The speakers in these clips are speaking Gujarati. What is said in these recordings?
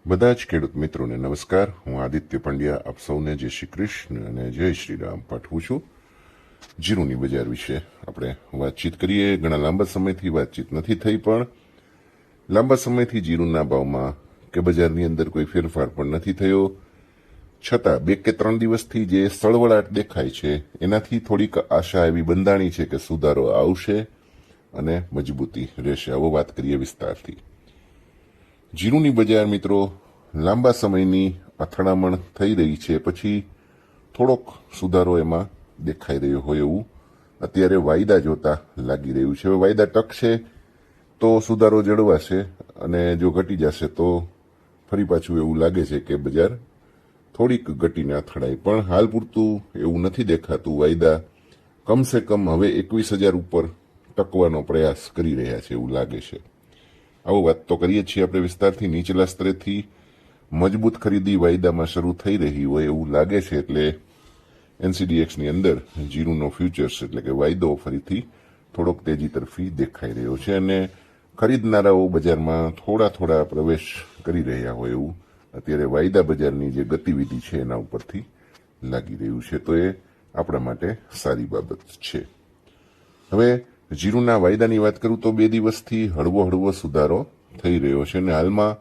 બધા જ ખેડૂત મિત્રોને નમસ્કાર। હું આદિત્ય પંડ્યા આપ સૌને જય શ્રી કૃષ્ણ અને જય શ્રી રામ પાઠવું છું। જીરુની બજાર વિશે આપણે વાતચીત કરીએ। ઘણા લાંબા સમયથી વાતચીત નથી થઈ, પણ લાંબા સમયથી જીરુના ભાવમાં કે બજારની અંદર કોઈ ફેરફાર પણ નથી થયો, છતાં 2 કે 3 દિવસથી જે સળવળાટ દેખાય છે એનાથી થોડીક આશા એવી બંધાણી છે કે સુધારો આવશે અને મજબૂતી રહેશે। આવો વાત કરીએ વિસ્તારથી। જીરુની બજાર મિત્રો લાંબા સમયની અથડામણ થઈ રહી છે, પછી થોડોક સુધારો એમાં દેખાઈ રહ્યો હોય એવું અત્યારે વાયદા જોતા લાગી રહ્યું છે। હવે વાયદા ટકશે તો સુધારો જળવાશે, અને જો ઘટી જશે તો ફરી પાછું એવું લાગે છે કે બજાર થોડીક ઘટીને અથડાય, પણ હાલ પૂરતું એવું નથી દેખાતું। વાયદા કમસે કમ હવે 21,000 ઉપર ટકવાનો પ્રયાસ કરી રહ્યા છે એવું લાગે છે। આવો વાત તો કરીએ છીએ આપણે વિસ્તારથી। નીચલા સ્તરેથી મજબૂત ખરીદી વાયદામાં શરૂ થઈ રહી હોય એવું લાગે છે, એટલે એનસીડીએક્સની અંદર જીરુનો ફ્યુચર્સ એટલે કે વાયદો ફરીથી થોડોક તેજી તરફી દેખાઈ રહ્યો છે, અને ખરીદનારાઓ બજારમાં થોડા પ્રવેશ કરી રહ્યા હોય એવું અત્યારે વાયદા બજારની જે ગતિવિધિ છે એના ઉપરથી લાગી રહ્યું છે, તો એ આપણા માટે સારી બાબત છે। હવે જીરુના વાયદાની વાત કરું તો 2 દિવસથી હળવો સુધારો થઈ રહ્યો છે, અને હાલમાં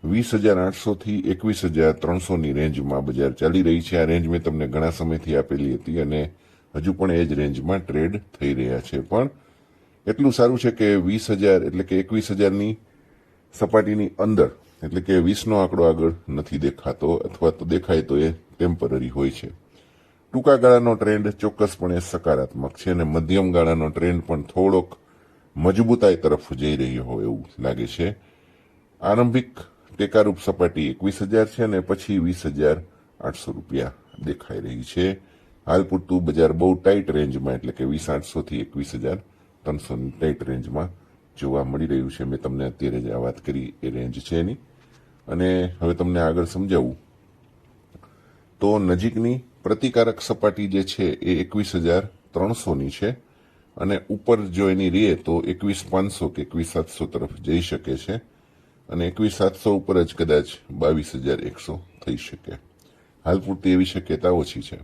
20,800 થી 21,300ની રેન્જમાં બજાર ચાલી રહી છે। આ રેન્જ મેં તમને ઘણા સમયથી આપેલી હતી, અને હજુ પણ એ જ રેન્જમાં ટ્રેડ થઈ રહ્યા છે। પણ એટલું સારું છે કે 20,000 એટલે કે 21,000ની સપાટીની અંદર એટલે કે 20નો આંકડો આગળ નથી દેખાતો, અથવા તો દેખાય તો એ ટેમ્પરરી હોય છે। ટૂંકા ગાળાનો ટ્રેન્ડ ચોક્કસપણે સકારાત્મક છે, અને મધ્યમ ગાળાનો ટ્રેન્ડ પણ થોડોક મજબૂતાઈ તરફ જઈ રહ્યો હોય એવું લાગે છે। આરંભિક ટેકારૂપ સપાટી 21,000 છે, અને પછી 20,800 રૂપિયા દેખાઈ રહી છે। હાલ પૂરતું બજાર બહુ ટાઈટ રેન્જમાં એટલે કે 20,800 થી 21,300ની ટાઈટ રેન્જમાં જોવા મળી રહ્યું છે। મેં તમને અત્યારે જ આ વાત કરી એ રેન્જ છે એની, અને હવે તમને આગળ સમજાવું તો નજીકની પ્રતિકારક સપાટી જે છે એ 21,300ની છે, અને ઉપર જો એની રહે તો 21,500 કે 21,700 તરફ જઈ શકે છે, અને 21,700 ઉપર જ કદાચ 22,100 થઈ શકે। હાલ પૂરતી એવી શક્યતા ઓછી છે।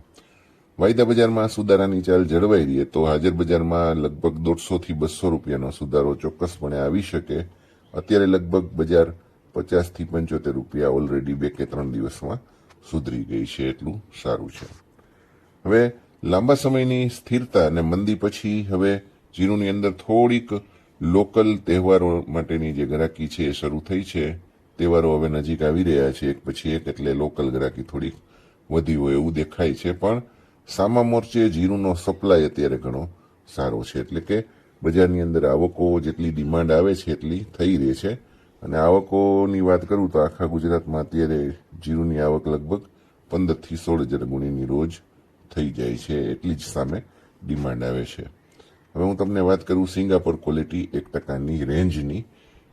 વાયદા બજારમાં સુધારાની ચાલ જળવાઈ રહે તો હાજર બજારમાં લગભગ 150 થી 200 રૂપિયાનો સુધારો ચોક્કસપણે આવી શકે। અત્યારે લગભગ બજાર 50 થી 75 રૂપિયા ઓલરેડી 2 કે 3 દિવસમાં સુધરી ગઈ છે, એટલું સારું છે। હવે લાંબા સમયની સ્થિરતા અને મંદી પછી હવે જીરુની અંદર થોડીક લોકલ તહેવારો માટેની જે ગ્રાહકી છે એ શરૂ થઈ છે। તહેવારો હવે નજીક આવી રહ્યા છે એક પછી એક, એટલે લોકલ ગ્રાહકી થોડીક વધી હોય એવું દેખાય છે, પણ સામા મોરચે જીરુનો સપ્લાય અત્યારે ઘણો સારો છે, એટલે કે બજારની અંદર આવકો જેટલી ડિમાન્ડ આવે છે એટલી થઈ રહી છે। અને આવકોની વાત કરું તો આખા ગુજરાતમાં અત્યારે જીરુની આવક લગભગ 15 થી 16,000 ગુણીની રોજ થઈ જાય છે, એટલી જ સામે ડિમાન્ડ આવે છે। હવે હું તમને વાત કરું સિંગાપોર ક્વોલિટી 1%ની રેન્જની,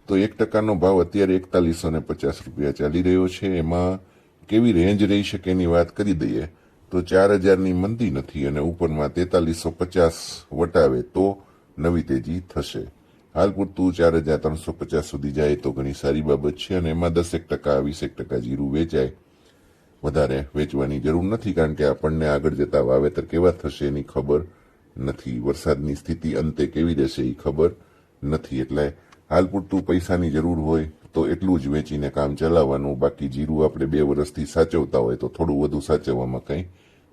તો 1%નો ભાવ અત્યારે 4150 રૂપિયા ચાલી રહ્યો છે। એમાં કેવી રેન્જ રહી શકે એની વાત કરી દઈએ તો 4,000ની મંદી નથી, અને ઉપરમાં 4350 વટાવે તો નવી તેજી થશે। હાલ પૂરતું 4,350 સુધી જાય તો ઘણી સારી બાબત છે, અને એમાં 10% 20% જીરું વેચાય। વધારે વેચવાની જરૂર નથી, કારણ કે આપણને આગળ જતા વાવેતર કેવા થશે એની ખબર નથી, વરસાદની સ્થિતિ અંતે કેવી રહેશે એ ખબર નથી, એટલે હાલ પૂરતું પૈસાની જરૂર હોય તો એટલું જ વેચીને કામ ચલાવવાનું। બાકી જીરું આપણે 2 વર્ષથી સાચવતા હોય તો થોડું વધુ સાચવવામાં કંઈ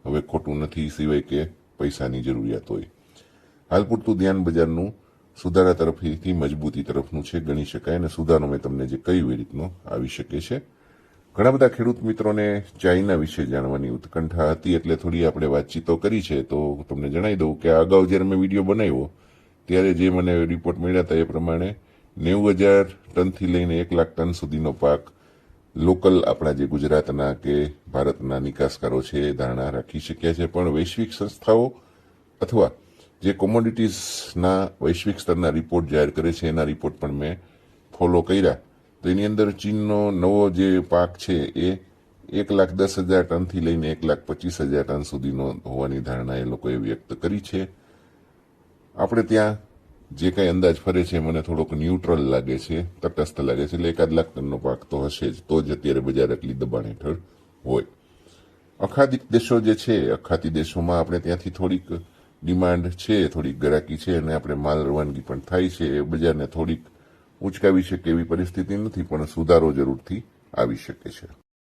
હવે ખોટું નથી, સિવાય કે પૈસાની જરૂરિયાત હોય। હાલ પૂરતું ધ્યાન બજારનું સુધારા તરફથી મજબૂતી તરફનું છે ગણી શકાય, અને સુધારો મેં તમને જે કહ્યું એ રીતનો આવી શકે છે। ઘણા બધા ખેડૂત મિત્રોને ચાઇના વિશે જાણવાની ઉત્કંઠા હતી, એટલે થોડી આપણે વાતચીતો કરી છે। તો તમને જણાવી દઉં કે અગાઉ જ્યારે મેં વિડીયો બનાવ્યો ત્યારે જે મને રિપોર્ટ મળ્યા હતા એ પ્રમાણે 90,000 ટનથી લઈને 1 લાખ ટન સુધીનો પાક લોકલ આપણા જે ગુજરાતના કે ભારતના નિકાસકારો છે એ ધારણા રાખી શક્યા છે, પણ વૈશ્વિક સંસ્થાઓ અથવા જે કોમોડિટીઝના વૈશ્વિક સ્તરના રિપોર્ટ જાહેર કરે છે એના રિપોર્ટ પણ મેં ફોલો કર્યા, તો એની અંદર ચીનનો નવો જે પાક છે એ 1,10,000 ટનથી લઈને 1,25,000 ટન સુધીનો હોવાની ધારણા એ લોકોએ વ્યક્ત કરી છે। આપણે ત્યાં જે કંઈ અંદાજ ફરે છે મને થોડોક ન્યુટ્રલ લાગે છે, તટસ્થ લાગે છે. એટલે 1 લાખ ટનનો પાક તો હશે જ, તો જ અત્યારે બજાર એટલી દબાણ હેઠળ હોય. અખાતી દેશો જે છે, અખાતી દેશોમાં આપણે ત્યાંથી થોડીક ડિમાન્ડ છે, થોડીક ગરાકી છે, અને આપણે માલ રવાનગી પણ થાય છે. એ બજારને થોડીક ઉંચકાવી શકે એવી પરિસ્થિતિ નથી, પણ સુધારો જરૂરથી આવી શકે છે.